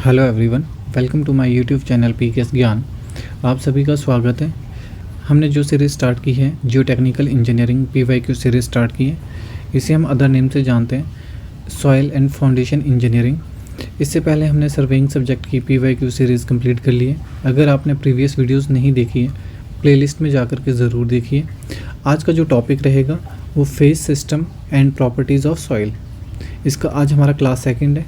Hello everyone, welcome to my YouTube channel PKS Gyan. आप सभी का स्वागत है। हमने जो सीरीज़ स्टार्ट की है जियो technical engineering PYQ series start की है। इसे हम अदर नेम से जानते हैं सॉइल एंड फाउंडेशन इंजीनियरिंग। इससे पहले हमने सर्वेइंग सब्जेक्ट की पीवाईक्यू सीरीज़ कंप्लीट कर ली है। अगर आपने प्रीवियस वीडियोज़ नहीं देखी है, प्लेलिस्ट में जाकर के ज़रूर देखिए। आज का जो टॉपिक रहेगा वो phase system and properties of soil. इसका आज हमारा क्लास सेकंड है।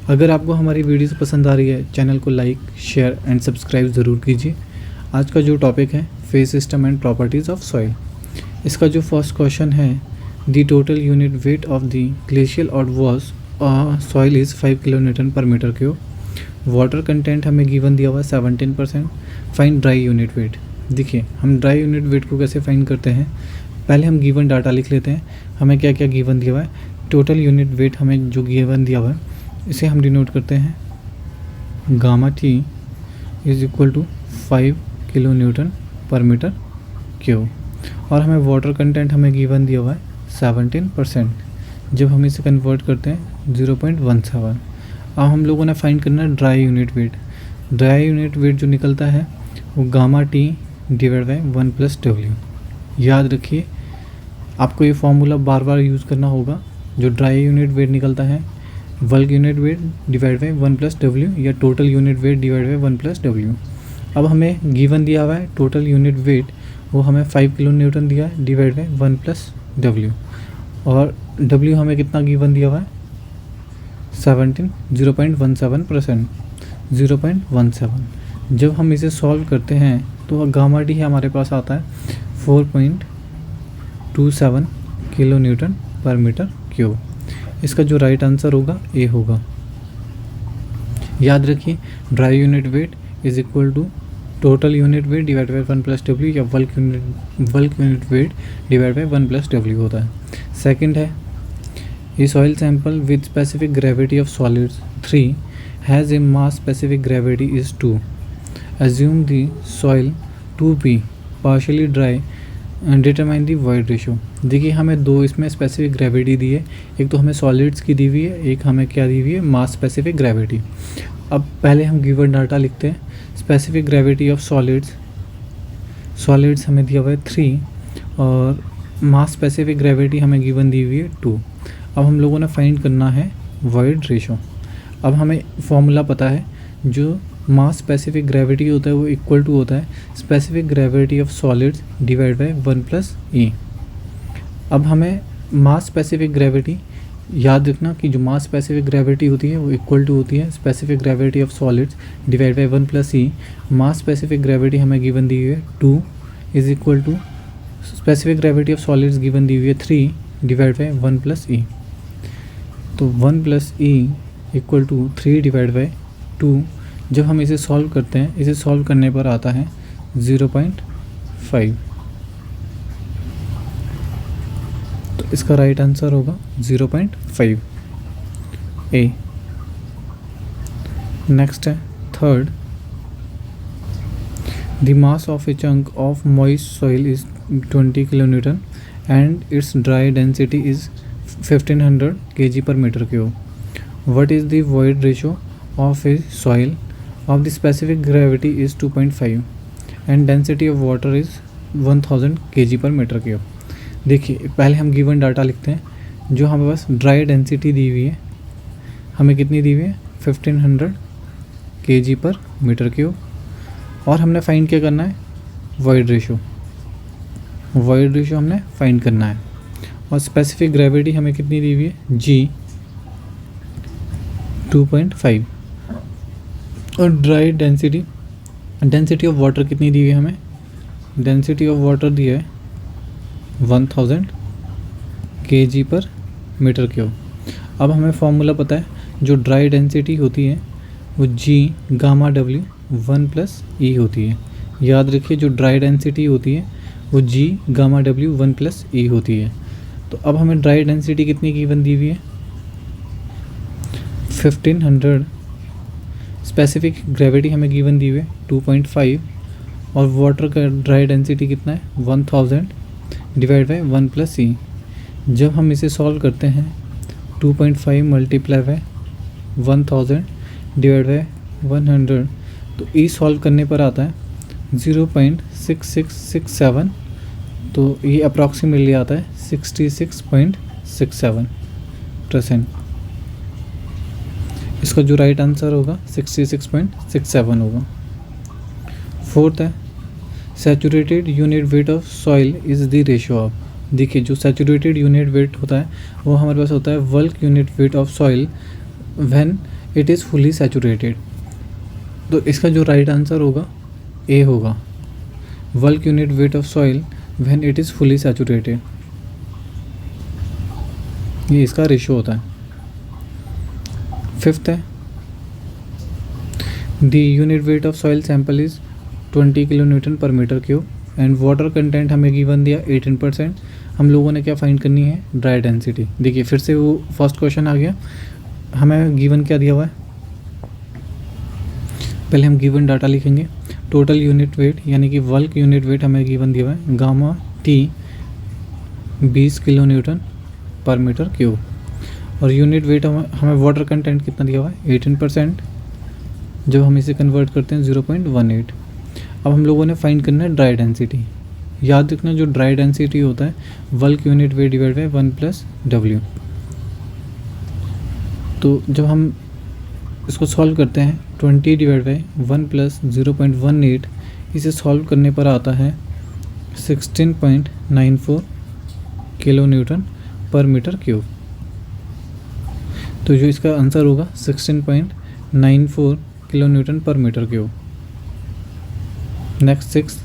अगर आपको हमारी वीडियोस पसंद आ रही है, चैनल को लाइक, शेयर एंड सब्सक्राइब ज़रूर कीजिए। आज का जो टॉपिक है phase system and properties of soil. इसका जो फर्स्ट क्वेश्चन है, the total unit weight of the glacial outwash soil is 5 kilonewton per metre cube. Water content हमें गिवन दिया हुआ है 17%। Find dry unit weight. देखिए, हम ड्राई यूनिट वेट को कैसे फाइंड करते हैं, पहले हम गिवन डाटा लिख लेते हैं। हमें क्या क्या गिवन दिया हुआ है। टोटल यूनिट वेट हमें जो गिवन दिया हुआ है इसे हम डिनोट करते हैं gamma T is equal to 5 kilo newton per metre cube. और हमें वाटर कंटेंट हमें गिवन दिया हुआ है 17%। जब हम इसे कन्वर्ट करते हैं 0.17। अब हम लोगों ने फाइंड करना है dry unit wait. Dry unit wait जो निकलता है वो gamma T divide by 1+W। याद रखिए, आपको ये फॉर्मूला बार बार यूज़ करना होगा। जो ड्राई यूनिट वेट निकलता है bulk unit weight divide by 1+W या total unit weight divide by 1+W। अब हमें गिवन दिया हुआ है टोटल यूनिट वेट, वो हमें 5 किलो न्यूटन दिया है डिवाइड बाई 1+W। और W हमें कितना गिवन दिया हुआ है 0.17%। 0.17। जब हम इसे सॉल्व करते हैं तो गामा डी हमारे पास आता है 4.27 kilo newton per metre cube. इसका जो राइट आंसर होगा ए होगा। याद रखिए, dry unit weight is equal to total unit weight divide by 1+W या bulk unit weight divide by 1+W होता है। सेकंड है, a soil sample with specific gravity of solids 3 has a mass specific gravity is 2। Assume the soil to be partially dry determine the void ratio. देखिए, हमें दो इसमें specific gravity दी है। एक तो हमें सॉलिड्स की दी हुई है, एक हमें क्या दी हुई है, मास स्पेसिफिक ग्रेविटी। अब पहले हम गिवन डाटा लिखते हैं। स्पेसिफिक ग्रेविटी ऑफ सॉलिड्स हमें दिया हुआ है 3 और मास स्पेसिफिक ग्रेविटी हमें गिवन दी हुई है 2। अब हम लोगों ने फाइंड करना है वॉइड रेशो। अब हमें फॉर्मूला पता है, जो मास स्पेसिफिक ग्रेविटी होता है वो इक्वल टू होता है specific gravity of solids divide by 1+E। अब हमें मास स्पेसिफिक ग्रेविटी याद रखना कि जो मास स्पेसिफिक ग्रेविटी होती है वो इक्वल टू होती है specific gravity of solids divide by 1+E। Mass specific gravity हमें गिवन दी हुई है 2 is equal to specific gravity of solids given दी हुई है 3 डिवाइड बाई 1+E। तो 1+E equal to 3 divide by 2। जब हम इसे सॉल्व करते हैं, इसे सॉल्व करने पर आता है 0.5। तो इसका राइट आंसर होगा 0.5 ए। नेक्स्ट है third, the mass of a chunk of moist soil is 20 kilo newton and it's dry density is 1500 kg per metre cube. What is the void ratio of a soil of the specific gravity is 2.5 and density of water is 1000 kg per metre cube. देखिए, पहले हम given data लिखते हैं। जो हमें पास dry density दी हुई है, हमें कितनी दी हुई है 1500 kg पर मीटर क्यूब। और हमने फाइंड क्या करना है, वॉइड रेशो। वॉइड रेशो हमने फाइंड करना है। और स्पेसिफिक ग्रेविटी हमें कितनी दी हुई है, G 2.5। और ड्राई डेंसिटी ऑफ वाटर कितनी दी हुई है हमें, डेंसिटी ऑफ वाटर दी है 1000 kg पर मीटर क्यूब। अब हमें फॉर्मूला पता है, जो ड्राई डेंसिटी होती है वो G गामा W 1+E होती है। याद रखिए, जो ड्राई डेंसिटी होती है वो G गामा W 1+E होती है। तो अब हमें ड्राई डेंसिटी कितनी गिवन दी हुई है 1500। स्पेसिफिक ग्रेविटी हमें गिवन दी हुई है 2.5 और वाटर का ड्राई डेंसिटी कितना है 1000 डिवाइड बाई 1+E। जब हम इसे सॉल्व करते हैं 2.5 मल्टीप्लाई बाय 1000 डिवाइड बाय 100, तो ई सॉल्व करने पर आता है 0.6667, तो ये अप्रॉक्सीमेटली आता है 66.67%। इसका जो राइट आंसर होगा 66.67 होगा। फोर्थ है saturated unit weight of soil is the ratio of. देखिए जो सैचुरेटेड यूनिट वेट होता है वो हमारे पास होता है bulk unit weight of soil when it is fully saturated. तो इसका जो राइट आंसर होगा ए होगा, bulk unit weight of soil when it is fully saturated, ये इसका रेशियो होता है। फिफ्थ है the unit weight of soil sample is 20 kilo newton per metre cube and water content हमें गिवन दिया 18%। हम लोगों ने क्या फाइंड करनी है, ड्राई डेंसिटी। देखिए फिर से वो फर्स्ट क्वेश्चन आ गया, हमें गिवन क्या दिया हुआ है, पहले हम गिवन डाटा लिखेंगे। टोटल यूनिट वेट यानी कि बल्क यूनिट वेट हमें गिवन दिया हुआ है gamma T 20 kilo newton per metre cube, और यूनिट वेट हमें वाटर कंटेंट कितना दिया हुआ है 18%, जब हम इसे कन्वर्ट करते हैं 0.18। अब हम लोगों ने फाइंड करना है ड्राई डेंसिटी। याद रखना जो ड्राई डेंसिटी होता है bulk unit weight divide by 1+W। तो जब हम इसको सॉल्व करते हैं 20 डिवाइड बाई 1+0.18, इसे सॉल्व करने पर आता है 16.94 kilo newton per metre cube. तो जो इसका आंसर होगा 16.94 kilo newton per metre cube. Next 6,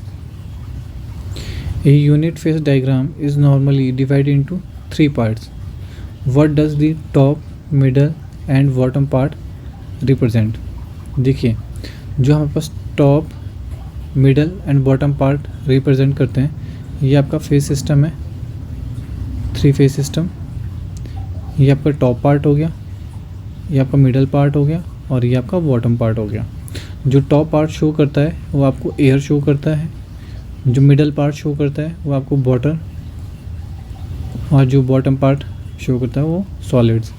a unit phase diagram is normally divided into 3 parts. What does the top, middle and bottom part represent? देखिए जो हमारे पास top, middle and bottom part represent करते हैं, ये आपका phase system है, 3 phase system. ये आपका टॉप पार्ट हो गया, ये आपका मिडल पार्ट हो गया और ये आपका बॉटम पार्ट हो गया। जो टॉप पार्ट शो करता है वो आपको एयर शो करता है, जो मिडल पार्ट शो करता है वो आपको वाटर, और जो बॉटम पार्ट शो करता है वो सॉलिड्स।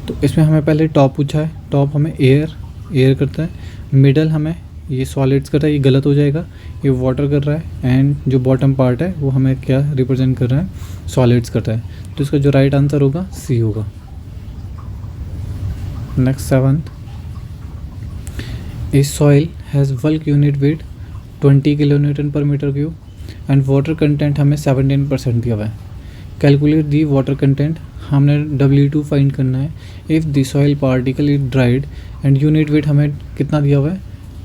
तो इसमें हमें पहले टॉप पूछा है, टॉप हमें एयर करता है, मिडल हमें ये सॉलिड्स कर रहा है, ये गलत हो जाएगा, ये वाटर कर रहा है, एंड जो बॉटम पार्ट है वो हमें क्या रिप्रेजेंट कर रहा है, सॉलिड्स करता है। तो इसका जो राइट आंसर होगा सी होगा। Next 7th, a soil has bulk unit weight 20 kilo newton per metre cube and water content हमें 17% दिया हुआ है। कैलकुलेट दी वाटर कंटेंट, हमने W2 फाइंड करना है। If the soil particle is dried and unit weight हमें कितना दिया हुआ है,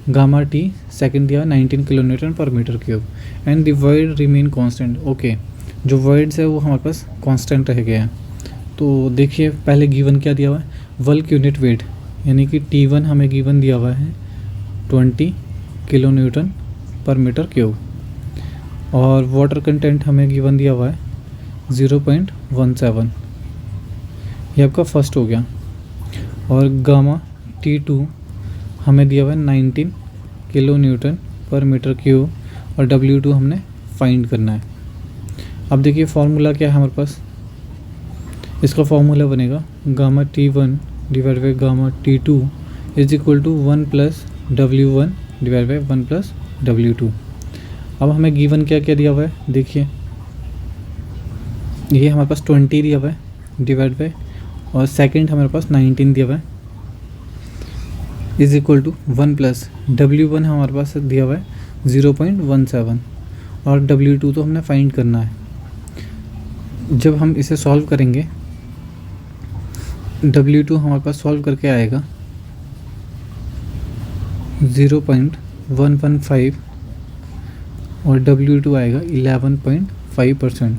गामा टी सेकंड दिया 19 kilo newton per metre cube and the void remain constant. Okay, जो वॉइड्स है वो हमारे पास कांस्टेंट रह गए हैं। तो देखिए पहले गिवन क्या दिया हुआ है, बल्क यूनिट वेट यानी कि T1 हमें गिवन दिया हुआ है 20 kilo newton per metre cube, और वाटर कंटेंट हमें गिवन दिया हुआ है 0.17, ये आपका फर्स्ट हो गया। और गामा T2 हमें दिया हुआ है 19 kilo newton per metre cube, और W2 हमने फाइंड करना है। अब देखिए फॉर्मूला क्या है हमारे पास, इसका फॉर्मूला बनेगा gamma T1 divide by gamma T2 is equal to 1+W1 divide by 1+W2। अब हमें गिवन क्या क्या दिया हुआ है, देखिए ये हमारे पास 20 दिया हुआ है डिवाइड बाई, और सेकंड हमारे पास 19 दिया हुआ है, इज इक्वल टू 1+W1 हमारे पास दिया हुआ है 0.17, और W2 तो हमने फाइंड करना है। जब हम इसे सॉल्व करेंगे W2 हमारे पास सॉल्व करके आएगा 0.115 और W2 आएगा 11.5%।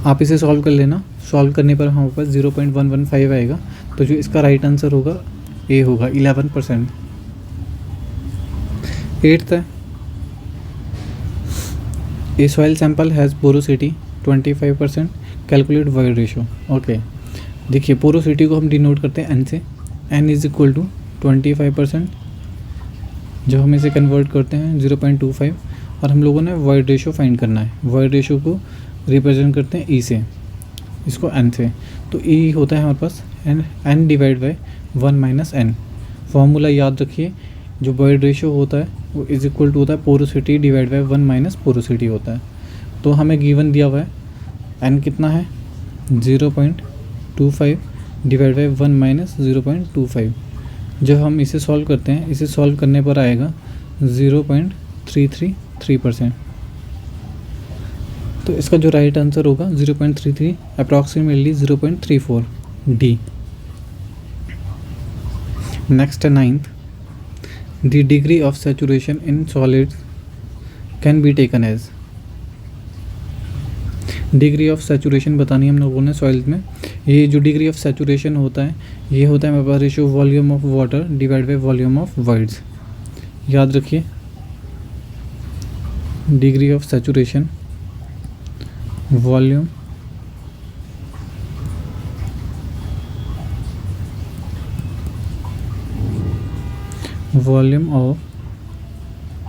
आप इसे सॉल्व कर लेना, सॉल्व करने पर हमारे पास 0.115 आएगा। तो जो इसका राइट आंसर होगा ए होगा 11%। 8th है, a soil sample has porosity 25%, calculate void ratio. Okay, देखिए पोरोसिटी को हम डिनोट करते हैं एन से, एन इज इक्वल टू 25%, जब हम इसे कन्वर्ट करते हैं 0.25, और हम लोगों ने वॉइड रेशो फाइंड करना है। वॉइड रेशो को रिप्रेजेंट करते हैं ई से, इसको n से, तो e होता है हमारे पास n divide by 1 minus n। Formula याद रखिए, जो बॉयड रेशियो होता है वो इज इक्वल टू होता है porosity divide by 1 minus porosity होता है। तो हमें गिवन दिया हुआ है n कितना है 0.25 डिवाइड बाई 1 माइनस 0.25। जब हम इसे सॉल्व करते हैं, इसे सॉल्व करने पर आएगा 0.333%। तो इसका जो राइट आंसर होगा 0.33 अप्रॉक्सीमेटली 0.34 डी। नेक्स्ट है 9th, the degree of saturation in solids can be taken as. Degree of saturation बतानी है हम लोगों ने सॉइल्स में। ये जो डिग्री ऑफ सैचुरेशन होता है ये होता है मेरे पास ratio volume of water divide by volume of voids. याद रखिए, degree of saturation volume of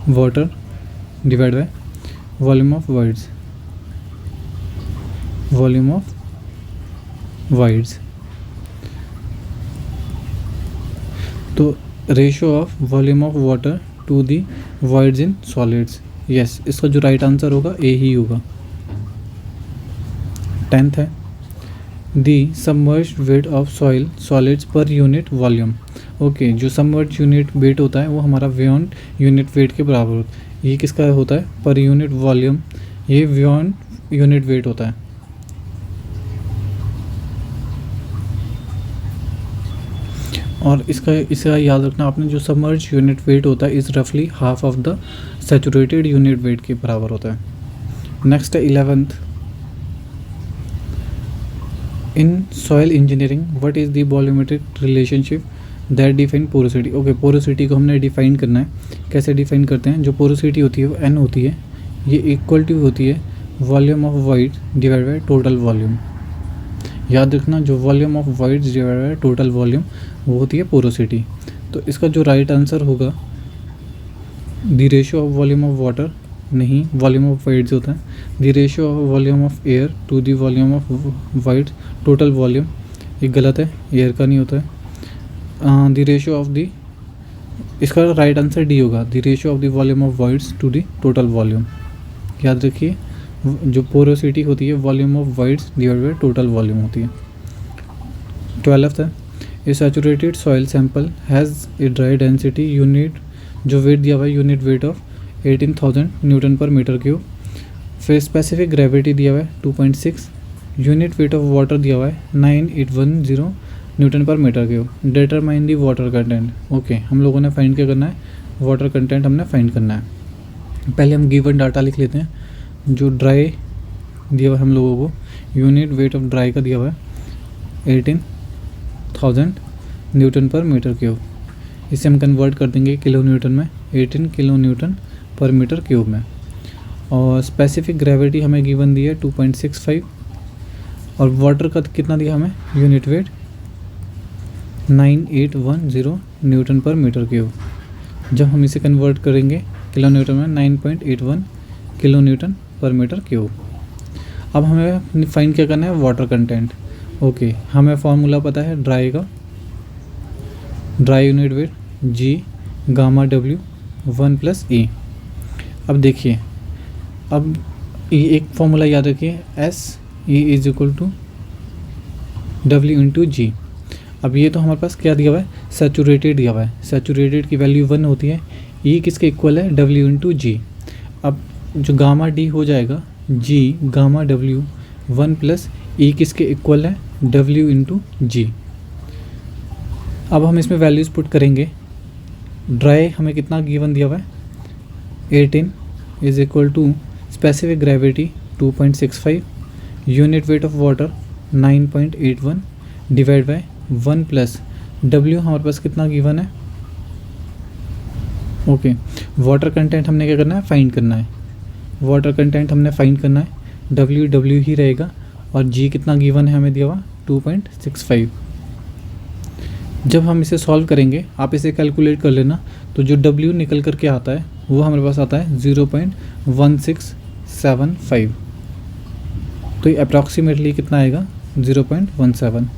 water divide by volume of voids, volume of voids. तो ratio of volume of water to the voids in solids. Yes, इसका जो right answer होगा ए ही होगा। 10th है the submerged weight of soil solids per unit volume. Okay, जो submerged unit weight होता है वो हमारा बियॉन्ड यूनिट वेट के बराबर होता है। ये किसका होता है पर यूनिट वॉल्यूम, ये बियॉन्ड यूनिट वेट होता है। और इसका याद रखना आपने, जो सबमर्ज यूनिट वेट होता है इज़ रफली half of the saturated unit weight के बराबर होता है। नेक्स्ट है 11th, in soil engineering what is the volumetric relationship that define porosity. Okay, porosity को हमने डिफाइन करना है। कैसे डिफाइन करते हैं, जो पोरोसिटी होती है वो n होती है, ये इक्वल टू होती है volume of void divide by total volume. याद रखना, जो volume of voids divide by total volume वो होती है पोरोसिटी। तो इसका जो राइट आंसर होगा the ratio of volume of water, नहीं, वॉल्यूम ऑफ वॉइड्स होता है, the ratio of volume of air to the volume of void total volume. ये गलत है, एयर का नहीं होता है। द रेशियो ऑफ द, इसका राइट आंसर डी होगा, the ratio of the volume of voids to the total volume. याद रखिए, जो पोरोसिटी होती है volume of voids divide by total volume होती है। 12th है a saturated soil sample has a dry density unit, जो वेट दिया हुआ है unit weight of 18,000 newton per metre cube. फिर स्पेसिफिक ग्रेविटी दिया हुआ है 2.6, यूनिट वेट ऑफ वाटर दिया हुआ है 9810 newton per metre cube. Determine the water content. Okay, हम लोगों ने फाइंड क्या करना है, वाटर कंटेंट हमने फाइंड करना है। पहले हम गिवन डाटा लिख लेते हैं। जो ड्राई दिया हुआ है हम लोगों को, यूनिट वेट ऑफ ड्राई का दिया हुआ है 18,000 न्यूटन पर मीटर क्यूब। इसे हम कन्वर्ट कर देंगे किलो न्यूटन में, 18 kilo newton per metre cube में। और स्पेसिफिक ग्रेविटी हमें गिवन दी है 2.65, और वाटर का कितना दिया हमें unit weight 9810 newton per metre cube. जब हम इसे कन्वर्ट करेंगे किलो न्यूटन में, 9.81 kilo newton per metre cube. अब हमें फाइंड क्या करना है, वाटर कंटेंट। ओके, हमें फॉर्मूला पता है ड्राई का, dry unit weight G gamma W 1 plus e. अब देखिए, अब एक फॉर्मूला याद रखिए, S e is equal to W into G. अब ये तो हमारे पास क्या दिया हुआ है, सैचुरेटेड दिया हुआ है, सैचुरेटेड की वैल्यू 1 होती है, ई किसके इक्वल है, डब्ल्यू इंटू जी। अब जो गामा डी हो जाएगा जी गामा डब्ल्यू 1 प्लस ई किसके इक्वल है, डब्ल्यू इंटू जी। अब हम इसमें वैल्यूज़ पुट करेंगे। ड्राई हमें कितना गिवन दिया हुआ है 18 is equal to specific gravity 2.65, unit weight of water 9.81 divide by 1 plus W हमारे पास कितना गिवन है। ओके, वाटर कंटेंट हमने क्या करना है, फाइंड करना है। वाटर कंटेंट हमने फाइंड करना है, डब्ल्यू डब्ल्यू ही रहेगा, और जी कितना गिवन है हमें दिया हुआ 2.65। जब हम इसे सॉल्व करेंगे, आप इसे कैलकुलेट कर लेना, तो जो डब्ल्यू निकल कर के आता है वो हमारे पास आता है 0.1675। तो ये अप्रॉक्सीमेटली कितना आएगा, 0.17।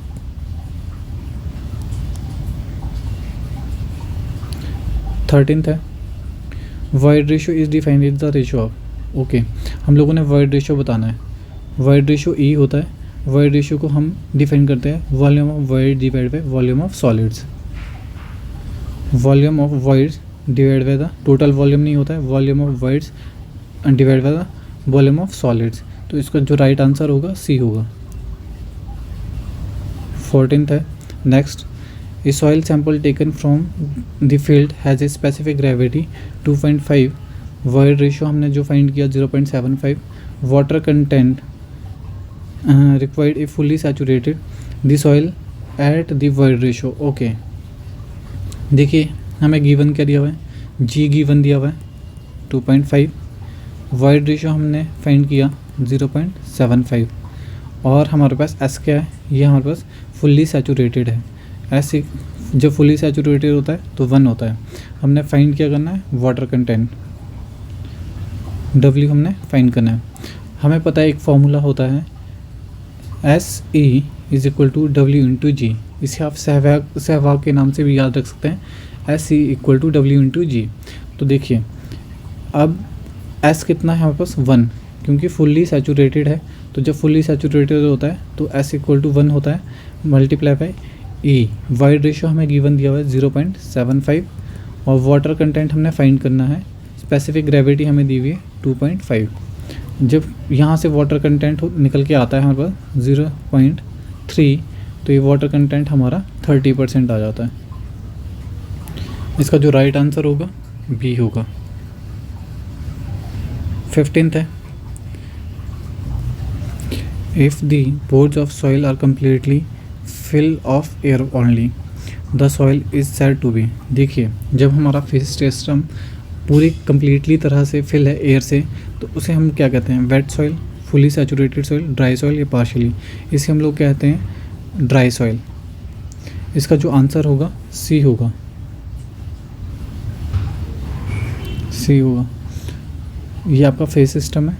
13th है void ratio is defined is the ratio of. Okay, हम लोगों ने वॉइड रेशियो बताना है। वॉइड रेशियो ई होता है। वॉइड रेशियो को हम डिफाइन करते हैं volume of void divide by volume of solids. Volume of voids divide by the total volume नहीं होता है, volume of voids divide by the volume of solids. तो इसका जो राइट आंसर होगा सी होगा। 14th है next, A soil sample taken from the field has a specific gravity 2.5, void ratio हमने जो फाइंड किया 0.75, water content required A fully saturated the soil at the void ratio. Okay, देखिए हमें given क्या दिया हुआ है, जी गिवन दिया हुआ है 2.5, वॉइड रेशियो हमने फाइंड किया 0.75 और हमारे पास एस क्या है, ये हमारे पास फुल्ली सैचुरेटेड है। ऐसे जब फुल्ली सैचुरेटेड होता है तो 1 होता है। हमने फाइंड क्या करना है, वाटर कंटेंट W हमने फाइंड करना है। हमें पता है एक फॉर्मूला होता है SE is equal to W/G। इसे आप सहवाग के नाम से भी याद रख सकते हैं, SE इक्वल टू W/G। तो देखिए अब S कितना है हमारे पास 1, क्योंकि फुल्ली सैचुरेटेड है। तो जब फुल्ली सैचुरेटेड होता है तो S इक्वल टू 1 होता है multiply by E। Void ratio हमें गिवन दिया हुआ है 0.75 और वाटर कंटेंट हमने फाइंड करना है, स्पेसिफिक ग्रेविटी हमें दी हुई है 2.5। जब यहाँ से वाटर कंटेंट निकल के आता है हमारे पास 0.3, तो ये वाटर कंटेंट हमारा 30% आ जाता है। इसका जो राइट आंसर होगा बी होगा। 15th है, if the pores of soil are completely fill of air only the soil is said to be. देखिए जब हमारा फेस सिस्टम पूरी कम्प्लीटली तरह से फिल है एयर से, तो उसे हम क्या कहते हैं, wait soil, fully saturated soil, dry soil या पार्शियली, इसे हम लोग कहते हैं ड्राई सॉइल। इसका जो आंसर होगा सी होगा, सी होगा। ये आपका फेस सिस्टम है,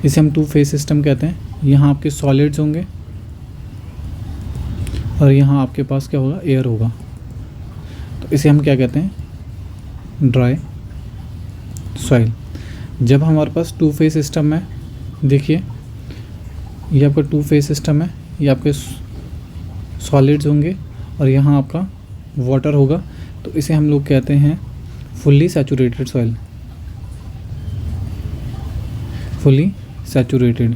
इसे हम 2 फेस सिस्टम कहते हैं। यहाँ आपके सॉलिड्स होंगे और यहाँ आपके पास क्या होगा, एयर होगा। तो इसे हम क्या कहते हैं, ड्राई सॉइल। जब हमारे पास 2 फेस सिस्टम है, देखिए ये आपका 2 फेस सिस्टम है, ये आपके सॉलिड्स होंगे और यहाँ आपका वाटर होगा, तो इसे हम लोग कहते हैं fully saturated soil, fully saturated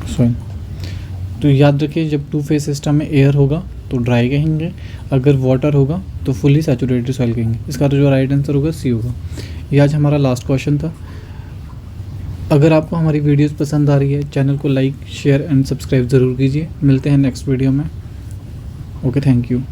soil. तो याद रखिए जब 2 फेस सिस्टम में एयर होगा तो ड्राई कहेंगे, अगर वाटर होगा तो फुल्ली सैचुरेटेड सॉइल कहेंगे। इसका तो जो राइट आंसर होगा सी होगा। ये आज हमारा लास्ट क्वेश्चन था। अगर आपको हमारी वीडियोस पसंद आ रही है, चैनल को लाइक, शेयर एंड सब्सक्राइब ज़रूर कीजिए। मिलते हैं नेक्स्ट वीडियो में। Okay, thank you.